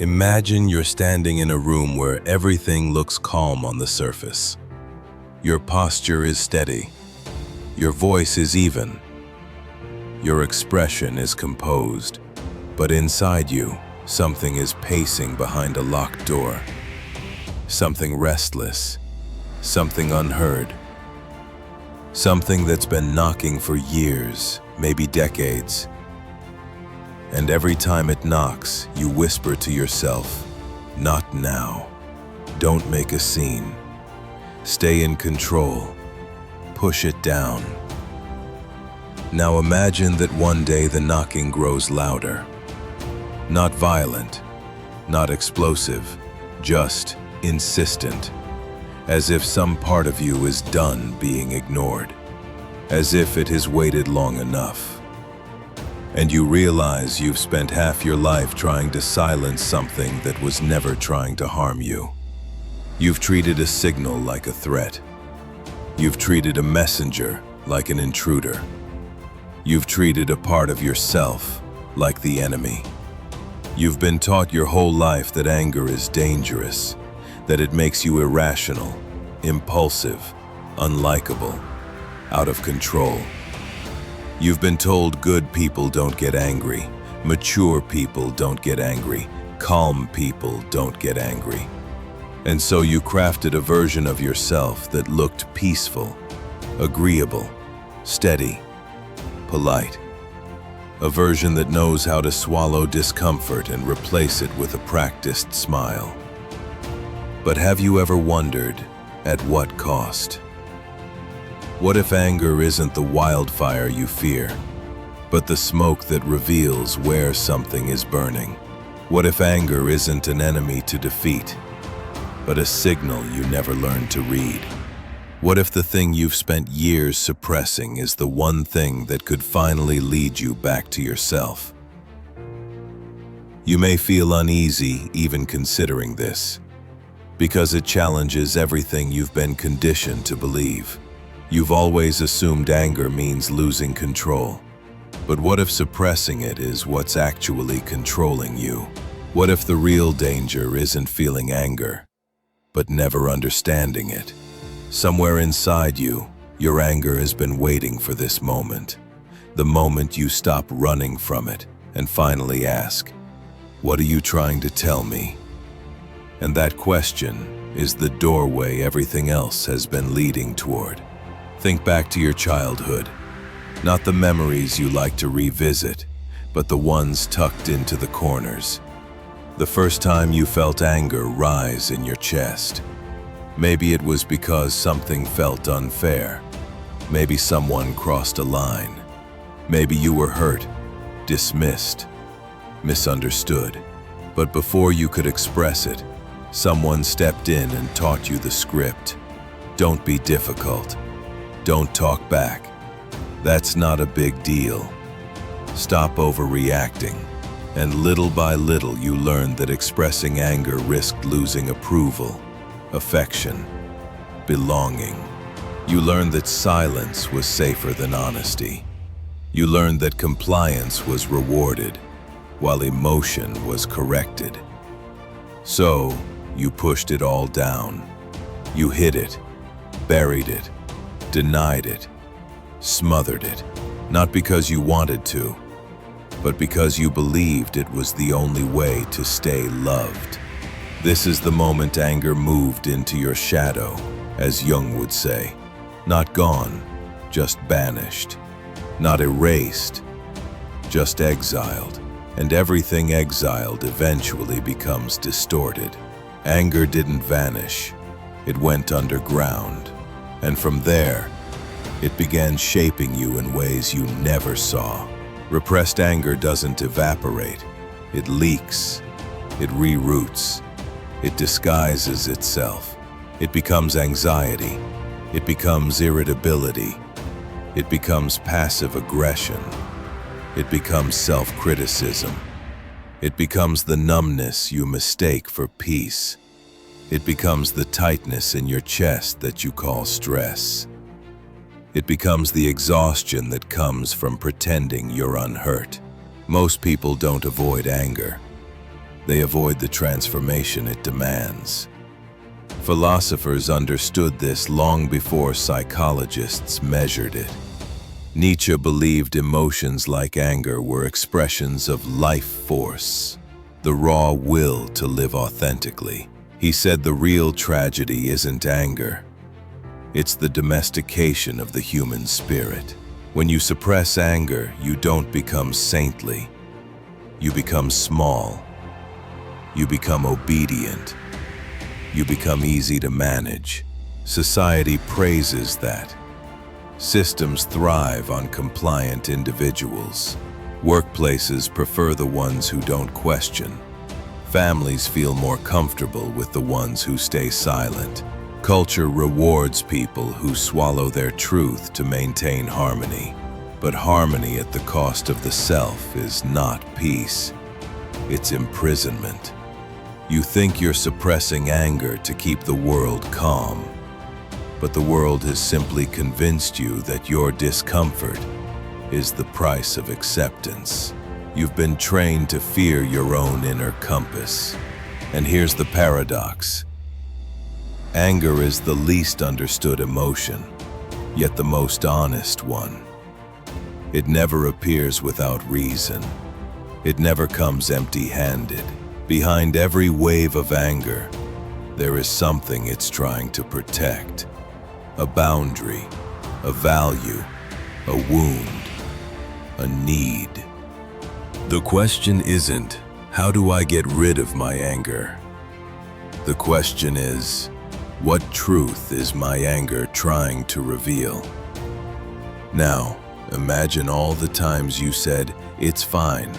Imagine you're standing in a room where everything looks calm on the surface. Your posture is steady. Your voice is even. Your expression is composed. But inside you, something is pacing behind a locked door. Something restless. Something unheard. Something that's been knocking for years, maybe decades. And every time it knocks, you whisper to yourself, "Not now. Don't make a scene. Stay in control. Push it down." Now imagine that one day the knocking grows louder. Not violent, not explosive, just insistent. As if some part of you is done being ignored. As if it has waited long enough. And you realize you've spent half your life trying to silence something that was never trying to harm you. You've treated a signal like a threat. You've treated a messenger like an intruder. You've treated a part of yourself like the enemy. You've been taught your whole life that anger is dangerous, that it makes you irrational, impulsive, unlikable, out of control. You've been told good people don't get angry, mature people don't get angry, calm people don't get angry. And so you crafted a version of yourself that looked peaceful, agreeable, steady, polite. A version that knows how to swallow discomfort and replace it with a practiced smile. But have you ever wondered, at what cost? What if anger isn't the wildfire you fear, but the smoke that reveals where something is burning? What if anger isn't an enemy to defeat, but a signal you never learned to read? What if the thing you've spent years suppressing is the one thing that could finally lead you back to yourself? You may feel uneasy even considering this, because it challenges everything you've been conditioned to believe. You've always assumed anger means losing control. But what if suppressing it is what's actually controlling you? What if the real danger isn't feeling anger, but never understanding it? Somewhere inside you, your anger has been waiting for this moment. The moment you stop running from it and finally ask, "What are you trying to tell me?" And that question is the doorway everything else has been leading toward. Think back to your childhood, not the memories you like to revisit, but the ones tucked into the corners. The first time you felt anger rise in your chest. Maybe it was because something felt unfair. Maybe someone crossed a line. Maybe you were hurt, dismissed, misunderstood. But before you could express it, someone stepped in and taught you the script. Don't be difficult. Don't talk back. That's not a big deal. Stop overreacting. And little by little you learned that expressing anger risked losing approval, affection, belonging. You learned that silence was safer than honesty. You learned that compliance was rewarded, while emotion was corrected. So, you pushed it all down. You hid it, buried it, denied it, smothered it, not because you wanted to, but because you believed it was the only way to stay loved. This is the moment anger moved into your shadow, as Jung would say. Not gone, just banished. Not erased, just exiled. And everything exiled eventually becomes distorted. Anger didn't vanish, it went underground. And from there, it began shaping you in ways you never saw. Repressed anger doesn't evaporate. It leaks. It reroots. It disguises itself. It becomes anxiety. It becomes irritability. It becomes passive aggression. It becomes self-criticism. It becomes the numbness you mistake for peace. It becomes the tightness in your chest that you call stress. It becomes the exhaustion that comes from pretending you're unhurt. Most people don't avoid anger. They avoid the transformation it demands. Philosophers understood this long before psychologists measured it. Nietzsche believed emotions like anger were expressions of life force, the raw will to live authentically. He said the real tragedy isn't anger. It's the domestication of the human spirit. When you suppress anger, you don't become saintly. You become small. You become obedient. You become easy to manage. Society praises that. Systems thrive on compliant individuals. Workplaces prefer the ones who don't question. Families feel more comfortable with the ones who stay silent. Culture rewards people who swallow their truth to maintain harmony. But harmony at the cost of the self is not peace. It's imprisonment. You think you're suppressing anger to keep the world calm, but the world has simply convinced you that your discomfort is the price of acceptance. You've been trained to fear your own inner compass. And here's the paradox. Anger is the least understood emotion, yet the most honest one. It never appears without reason. It never comes empty-handed. Behind every wave of anger, there is something it's trying to protect. A boundary, a value, a wound, a need. The question isn't, how do I get rid of my anger? The question is, what truth is my anger trying to reveal? Now, imagine all the times you said, "It's fine,"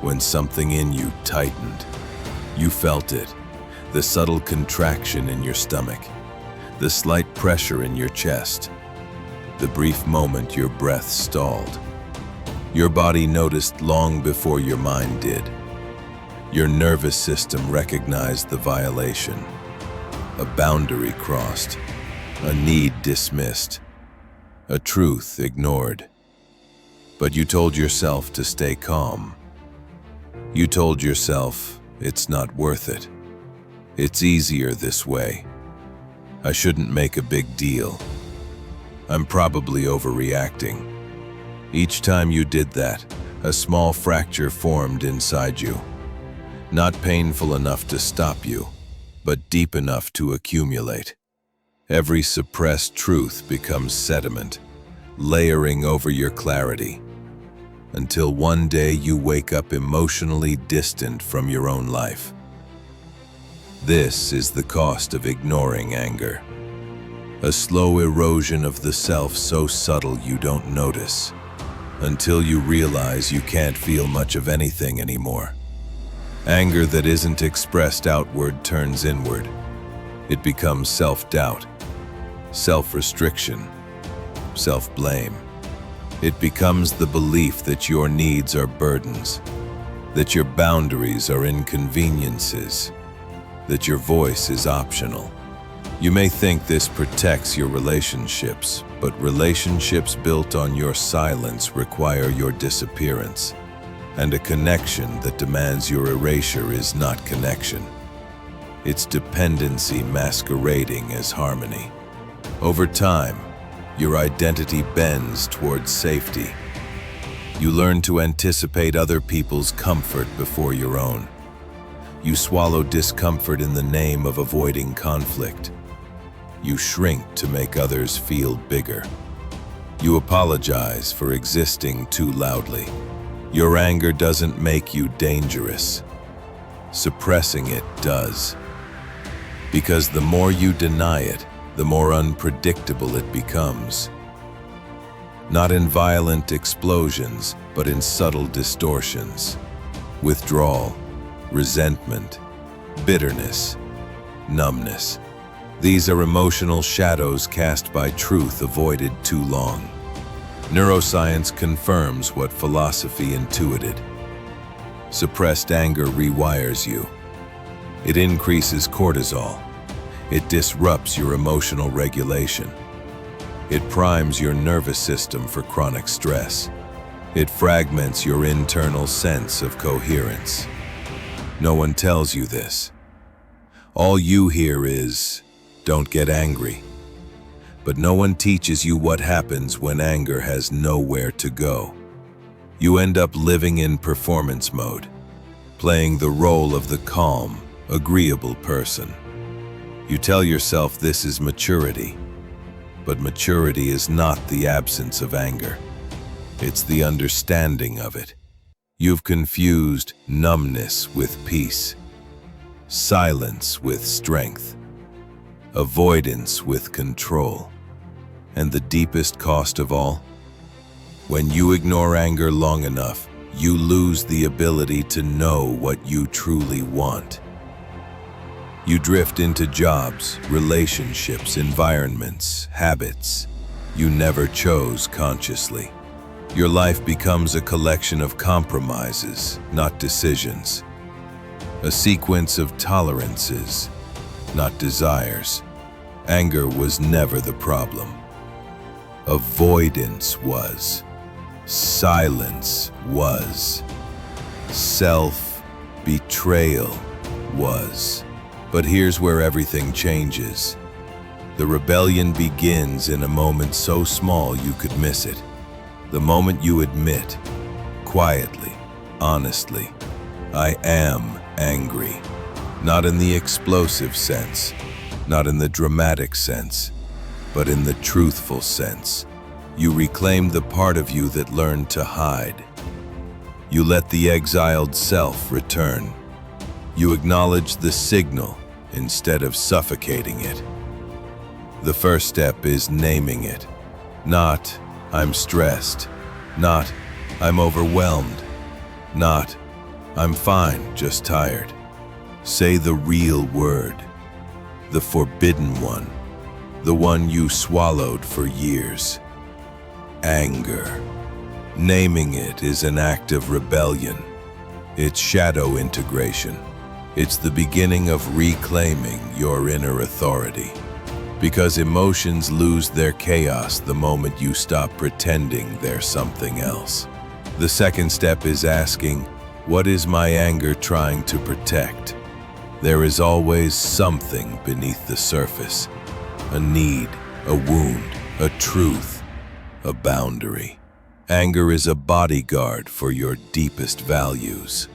when something in you tightened. You felt it, the subtle contraction in your stomach, the slight pressure in your chest, the brief moment your breath stalled. Your body noticed long before your mind did. Your nervous system recognized the violation. A boundary crossed, a need dismissed, a truth ignored. But you told yourself to stay calm. You told yourself, it's not worth it. It's easier this way. I shouldn't make a big deal. I'm probably overreacting. Each time you did that, a small fracture formed inside you. Not painful enough to stop you, but deep enough to accumulate. Every suppressed truth becomes sediment, layering over your clarity, until one day you wake up emotionally distant from your own life. This is the cost of ignoring anger. A slow erosion of the self so subtle you don't notice, until you realize you can't feel much of anything anymore. Anger that isn't expressed outward turns inward. It becomes self-doubt, self-restriction, self-blame. It becomes the belief that your needs are burdens, that your boundaries are inconveniences, that your voice is optional. You may think this protects your relationships, but relationships built on your silence require your disappearance. And a connection that demands your erasure is not connection. It's dependency masquerading as harmony. Over time, your identity bends towards safety. You learn to anticipate other people's comfort before your own. You swallow discomfort in the name of avoiding conflict. You shrink to make others feel bigger. You apologize for existing too loudly. Your anger doesn't make you dangerous. Suppressing it does. Because the more you deny it, the more unpredictable it becomes. Not in violent explosions, but in subtle distortions. Withdrawal, resentment, bitterness, numbness. These are emotional shadows cast by truth avoided too long. Neuroscience confirms what philosophy intuited. Suppressed anger rewires you. It increases cortisol. It disrupts your emotional regulation. It primes your nervous system for chronic stress. It fragments your internal sense of coherence. No one tells you this. All you hear is, "Don't get angry." But no one teaches you what happens when anger has nowhere to go. You end up living in performance mode, playing the role of the calm, agreeable person. You tell yourself this is maturity, but maturity is not the absence of anger. It's the understanding of it. You've confused numbness with peace, silence with strength, avoidance with control. And the deepest cost of all? When you ignore anger long enough, you lose the ability to know what you truly want. You drift into jobs, relationships, environments, habits you never chose consciously. Your life becomes a collection of compromises, not decisions. A sequence of tolerances, not desires. Anger was never the problem. Avoidance was. Silence was. Self-betrayal was. But here's where everything changes. The rebellion begins in a moment so small you could miss it. The moment you admit, quietly, honestly, "I am angry." Not in the explosive sense, not in the dramatic sense, but in the truthful sense. You reclaim the part of you that learned to hide. You let the exiled self return. You acknowledge the signal instead of suffocating it. The first step is naming it. Not, "I'm stressed." Not, "I'm overwhelmed." Not, "I'm fine, just tired." Say the real word. The forbidden one. The one you swallowed for years. Anger. Naming it is an act of rebellion. It's shadow integration. It's the beginning of reclaiming your inner authority. Because emotions lose their chaos the moment you stop pretending they're something else. The second step is asking, what is my anger trying to protect? There is always something beneath the surface. A need, a wound, a truth, a boundary. Anger is a bodyguard for your deepest values.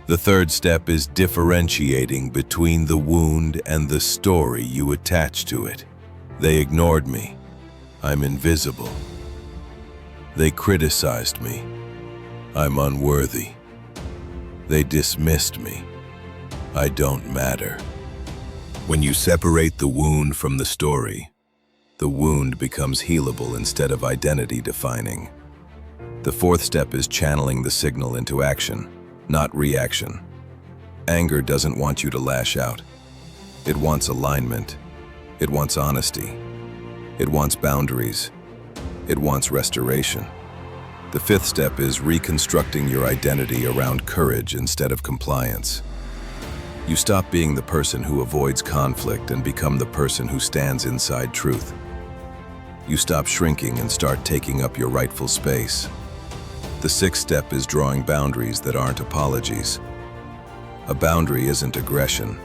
The third step is differentiating between the wound and the story you attach to it. They ignored me. I'm invisible. They criticized me. I'm unworthy. They dismissed me. I don't matter. When you separate the wound from the story, the wound becomes healable instead of identity-defining. The fourth step is channeling the signal into action, not reaction. Anger doesn't want you to lash out. It wants alignment. It wants honesty. It wants boundaries. It wants restoration. The fifth step is reconstructing your identity around courage instead of compliance. You stop being the person who avoids conflict and become the person who stands inside truth. You stop shrinking and start taking up your rightful space. The sixth step is drawing boundaries that aren't apologies. A boundary isn't aggression,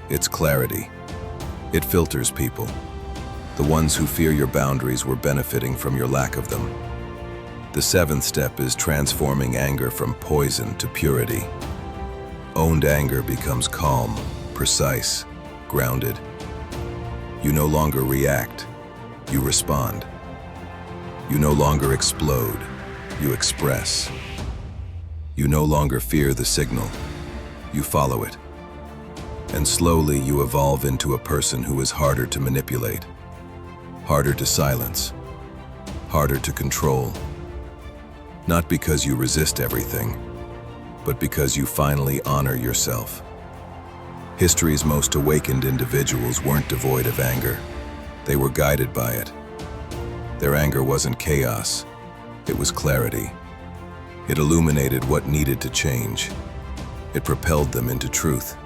it's clarity. It filters people. The ones who fear your boundaries were benefiting from your lack of them. The seventh step is transforming anger from poison to purity. Owned anger becomes calm, precise, grounded. You no longer react, you respond. You no longer explode, you express. You no longer fear the signal, you follow it. And slowly you evolve into a person who is harder to manipulate, harder to silence, harder to control. Not because you resist everything, but because you finally honor yourself. History's most awakened individuals weren't devoid of anger. They were guided by it. Their anger wasn't chaos, it was clarity. It illuminated what needed to change. It propelled them into truth.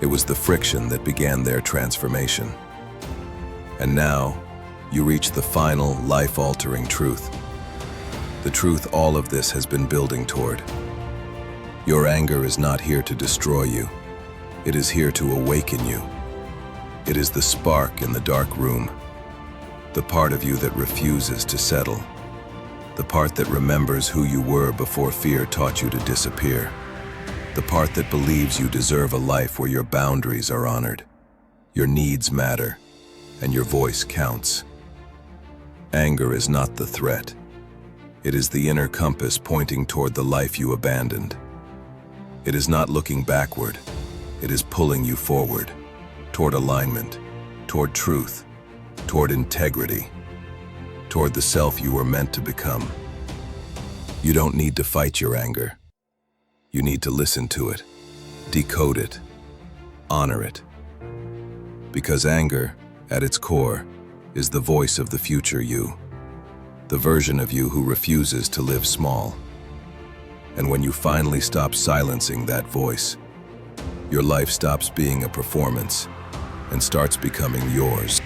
It was the friction that began their transformation. And now, you reach the final, life-altering truth. The truth all of this has been building toward. Your anger is not here to destroy you. It is here to awaken you. It is the spark in the dark room, the part of you that refuses to settle, the part that remembers who you were before fear taught you to disappear, the part that believes you deserve a life where your boundaries are honored, your needs matter, and your voice counts. Anger is not the threat. It is the inner compass pointing toward the life you abandoned. It is not looking backward. It is pulling you forward, toward alignment, toward truth, toward integrity, toward the self you were meant to become. You don't need to fight your anger. You need to listen to it, decode it, honor it. Because anger, at its core, is the voice of the future you, the version of you who refuses to live small. And when you finally stop silencing that voice, your life stops being a performance and starts becoming yours.